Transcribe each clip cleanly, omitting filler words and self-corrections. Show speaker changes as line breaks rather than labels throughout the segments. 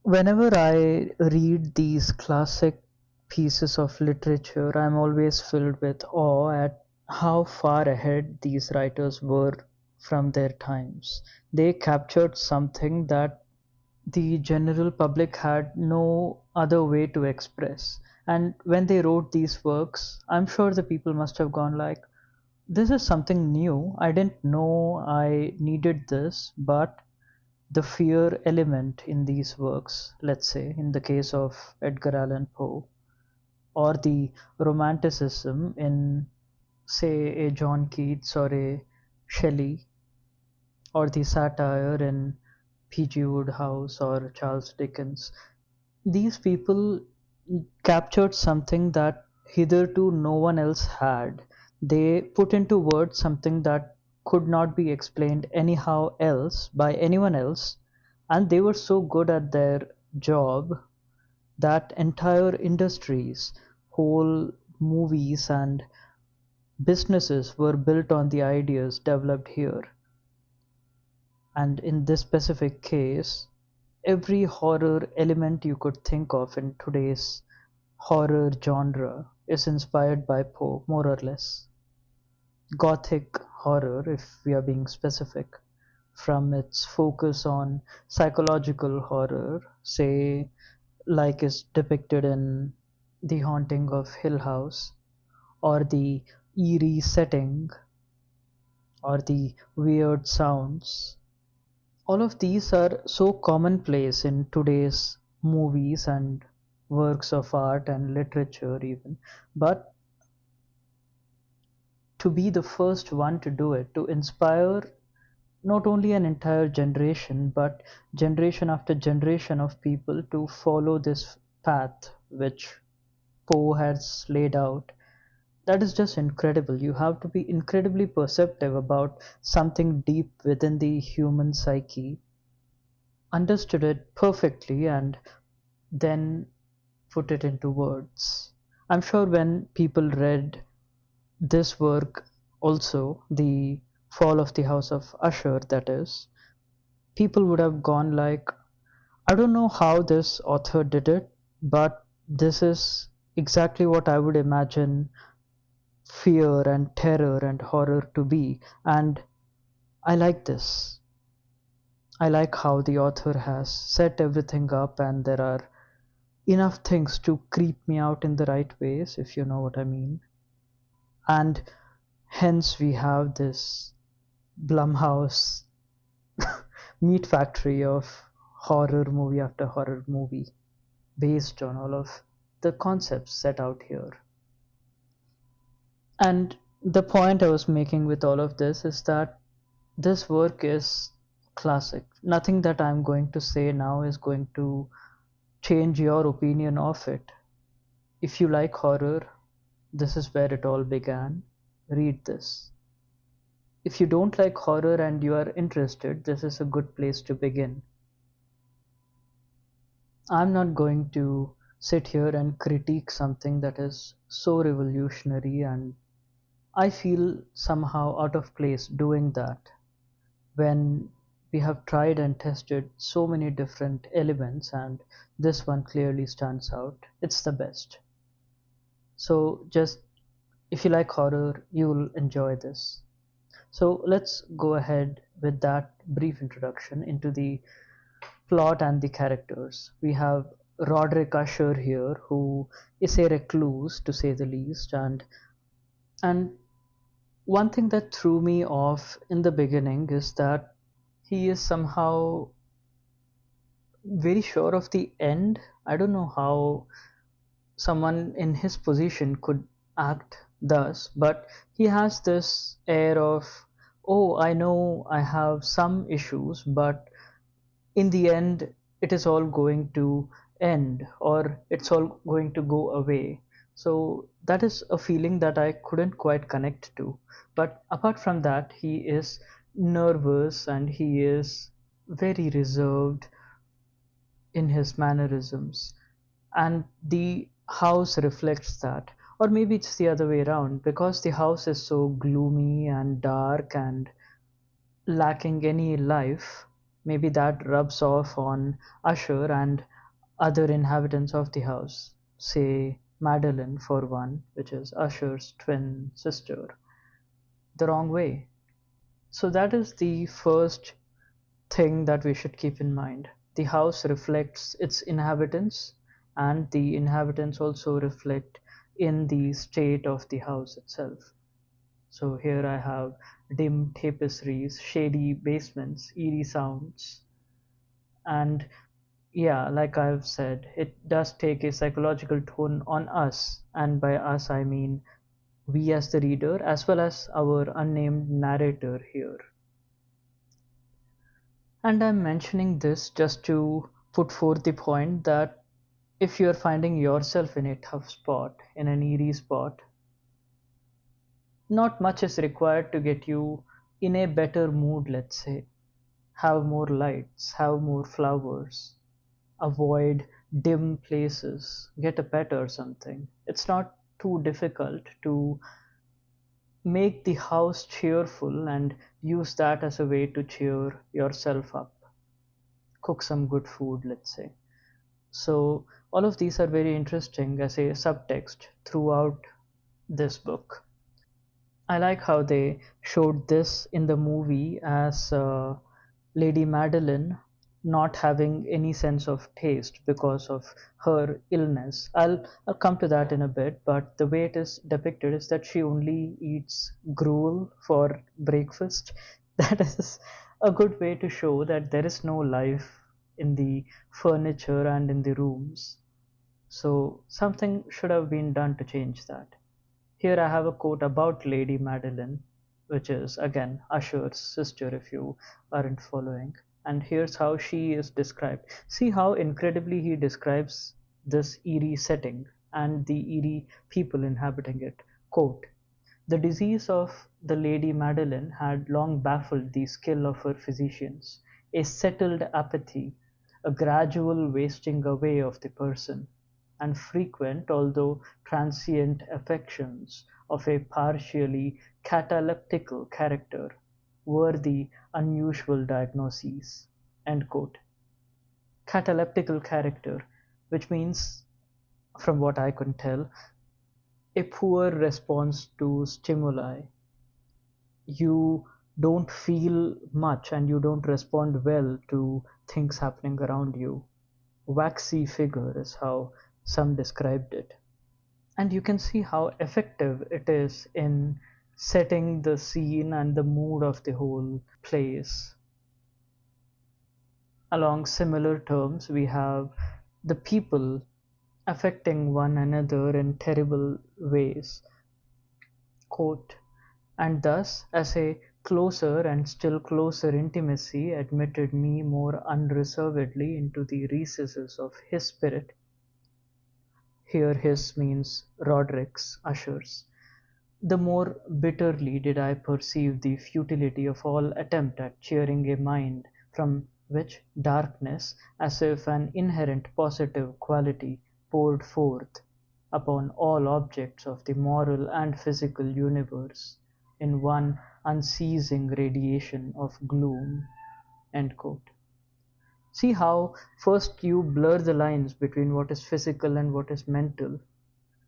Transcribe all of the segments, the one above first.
Whenever I read these classic pieces of literature, I'm always filled with awe at how far ahead these writers were from their times. They captured something that the general public had no other way to express. And when they wrote these works, I'm sure the people must have gone like, this is something new. I didn't know I needed this, but the fear element in these works, let's say, in the case of Edgar Allan Poe, or the romanticism in, say, a John Keats or a Shelley, or the satire in P.G. Wodehouse or Charles Dickens, these people captured something that hitherto no one else had. They put into words something that could not be explained anyhow else by anyone else, and they were so good at their job that entire industries, whole movies, and businesses were built on the ideas developed here. And in this specific case, every horror element you could think of in today's horror genre is inspired by Poe, more or less. Gothic horror, if we are being specific, from its focus on psychological horror, say, like is depicted in The Haunting of Hill House, or the eerie setting, or the weird sounds. All of these are so commonplace in today's movies and works of art and literature, even. But to be the first one to do it, to inspire not only an entire generation, but generation after generation of people to follow this path which Poe has laid out, that is just incredible. You have to be incredibly perceptive about something deep within the human psyche, understood it perfectly, and then put it into words. I'm sure when people read this work, also, The Fall of the House of Usher, that is, people would have gone like, I don't know how this author did it, but this is exactly what I would imagine fear and terror and horror to be. And I like this. I like how the author has set everything up, and there are enough things to creep me out in the right ways, if you know what I mean. And hence we have this Blumhouse meat factory of horror movie after horror movie based on all of the concepts set out here. And the point I was making with all of this is that this work is classic. Nothing that I'm going to say now is going to change your opinion of it. If you like horror, this is where it all began. Read this. If you don't like horror and you are interested, this is a good place to begin. I'm not going to sit here and critique something that is so revolutionary, and I feel somehow out of place doing that when we have tried and tested so many different elements, and this one clearly stands out. It's the best. So, just if you like horror, you'll enjoy this. So, let's go ahead with that brief introduction into the plot and the characters. We have Roderick Usher here, who is a recluse to say the least, and one thing that threw me off in the beginning is that he is somehow very sure of the end. I don't know how someone in his position could act thus, but he has this air of, oh, I know I have some issues, but in the end, it is all going to end, or it's all going to go away. So that is a feeling that I couldn't quite connect to. But apart from that, he is nervous and he is very reserved in his mannerisms, and the house reflects that. Or maybe it's the other way around, because the house is so gloomy and dark and lacking any life. Maybe that rubs off on Usher, and other inhabitants of the house, say Madeline for one, which is Usher's twin sister, the wrong way. So that is the first thing that we should keep in mind. The house reflects its inhabitants, and the inhabitants also reflect in the state of the house itself. So here I have dim tapestries, shady basements, eerie sounds, and yeah, like I've said, it does take a psychological tone on us, and by us I mean we as the reader as well as our unnamed narrator here. And I'm mentioning this just to put forth the point that if you're finding yourself in a tough spot, in an eerie spot, not much is required to get you in a better mood, let's say. Have more lights, have more flowers, avoid dim places, get a pet or something. It's not too difficult to make the house cheerful and use that as a way to cheer yourself up. Cook some good food, let's say. So, all of these are very interesting as a subtext throughout this book. I like how they showed this in the movie as Lady Madeline not having any sense of taste because of her illness. I'll come to that in a bit, but the way it is depicted is that she only eats gruel for breakfast. That is a good way to show that there is no life in the furniture and in the rooms. So something should have been done to change that. Here I have a quote about Lady Madeline, which is again Usher's sister if you aren't following. And here's how she is described. See how incredibly he describes this eerie setting and the eerie people inhabiting it. Quote, the disease of the Lady Madeline had long baffled the skill of her physicians. A settled apathy, a gradual wasting away of the person, and frequent although transient affections of a partially cataleptical character were the unusual diagnoses. End quote. Cataleptical character, which means, from what I could tell, a poor response to stimuli. You don't feel much and you don't respond well to things happening around you. Waxy figure is how some described it. And you can see how effective it is in setting the scene and the mood of the whole place. Along similar terms, we have the people affecting one another in terrible ways. Quote, and thus, as a closer and still closer intimacy admitted me more unreservedly into the recesses of his spirit. Here his means Roderick's, Usher's. The more bitterly did I perceive the futility of all attempt at cheering a mind from which darkness, as if an inherent positive quality, poured forth upon all objects of the moral and physical universe in one unceasing radiation of gloom. End quote. See how first you blur the lines between what is physical and what is mental,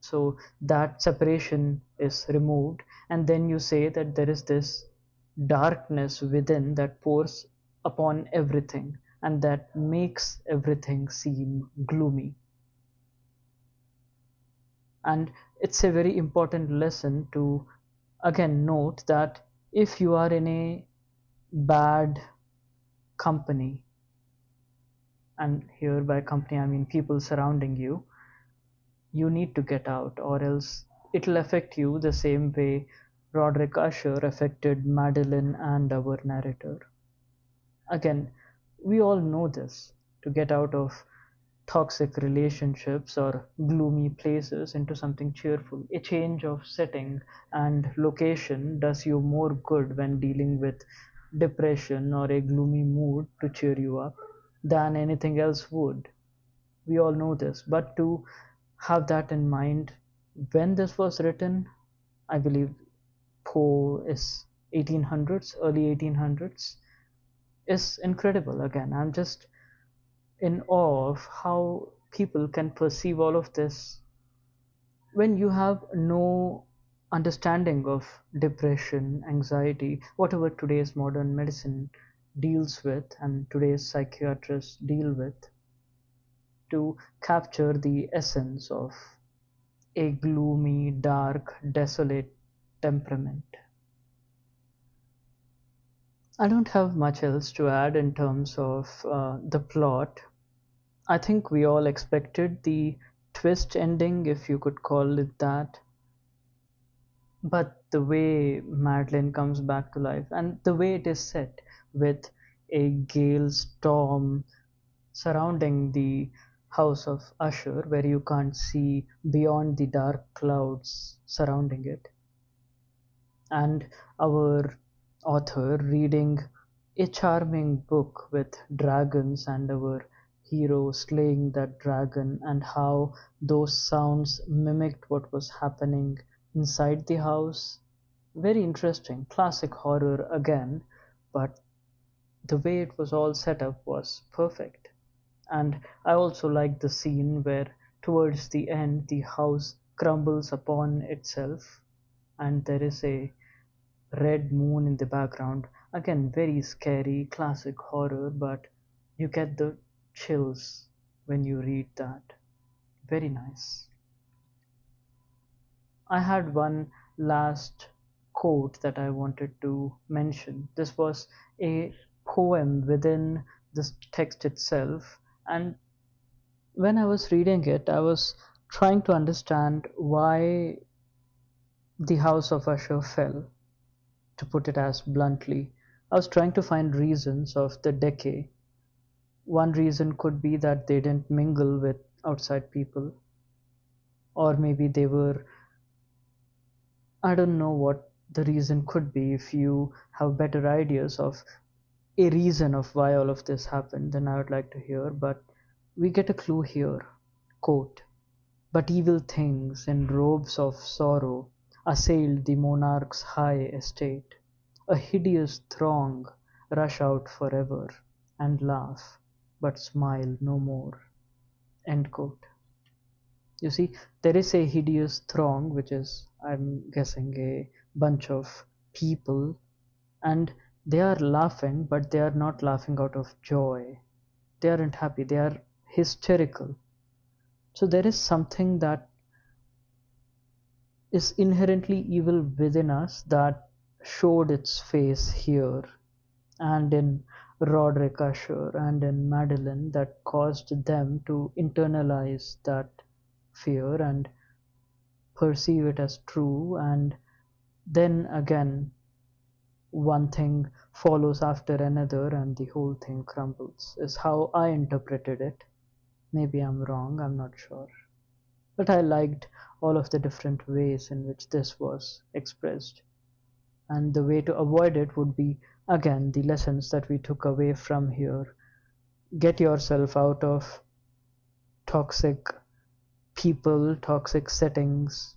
so that separation is removed, and then you say that there is this darkness within that pours upon everything and that makes everything seem gloomy. And it's a very important lesson to again note that if you are in a bad company, and here by company I mean people surrounding you, you need to get out, or else it'll affect you the same way Roderick Usher affected Madeline and our narrator. Again, we all know this. To get out of toxic relationships or gloomy places into something cheerful, a change of setting and location does you more good when dealing with depression or a gloomy mood to cheer you up than anything else would. We all know this, but to have that in mind when this was written, I believe Poe is 1800s, early 1800s, is incredible. Again, I'm just in awe of how people can perceive all of this when you have no understanding of depression, anxiety, whatever today's modern medicine deals with and today's psychiatrists deal with, to capture the essence of a gloomy, dark, desolate temperament. I don't have much else to add in terms of the plot. I think we all expected the twist ending, if you could call it that. But the way Madeline comes back to life and the way it is set with a gale storm surrounding the house of Usher, where you can't see beyond the dark clouds surrounding it, and our author reading a charming book with dragons and our hero slaying that dragon, and how those sounds mimicked what was happening inside the house. Very interesting, classic horror again, but the way it was all set up was perfect. And I also like the scene where towards the end the house crumbles upon itself and there is a red moon in the background. Again, very scary, classic horror, but you get the chills when you read that. Very nice. I had one last quote that I wanted to mention. This was a poem within this text itself, and when I was reading it, I was trying to understand why the house of Usher fell, to put it as bluntly. I was trying to find reasons of the decay. One reason could be that they didn't mingle with outside people, or maybe they were, I don't know what the reason could be. If you have better ideas of a reason of why all of this happened, then I would like to hear. But we get a clue here. Quote, "But evil things in robes of sorrow assailed the monarch's high estate. A hideous throng rush out forever and laugh, but smile no more." End quote. You see, there is a hideous throng, which is, I'm guessing, a bunch of people, and they are laughing, but they are not laughing out of joy. They aren't happy, they are hysterical. So there is something that is inherently evil within us that showed its face here, and in Roderick Usher and in Madeline, that caused them to internalize that fear and perceive it as true, and then again one thing follows after another and the whole thing crumbles, is how I interpreted it. Maybe I'm wrong, I'm not sure. But I liked all of the different ways in which this was expressed. And the way to avoid it would be, again, the lessons that we took away from here. Get yourself out of toxic people, toxic settings.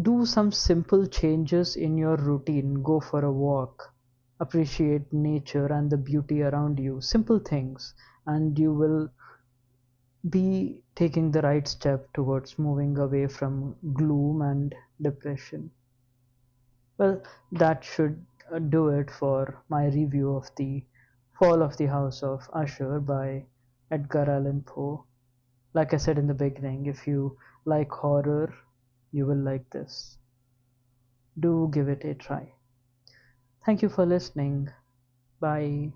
Do some simple changes in your routine. Go for a walk. Appreciate nature and the beauty around you. Simple things, and you will be taking the right step towards moving away from gloom and depression. Well, that should do it for my review of The Fall of the House of Usher by Edgar Allan Poe. Like I said in the beginning, if you like horror, you will like this. Do give it a try. Thank you for listening. Bye.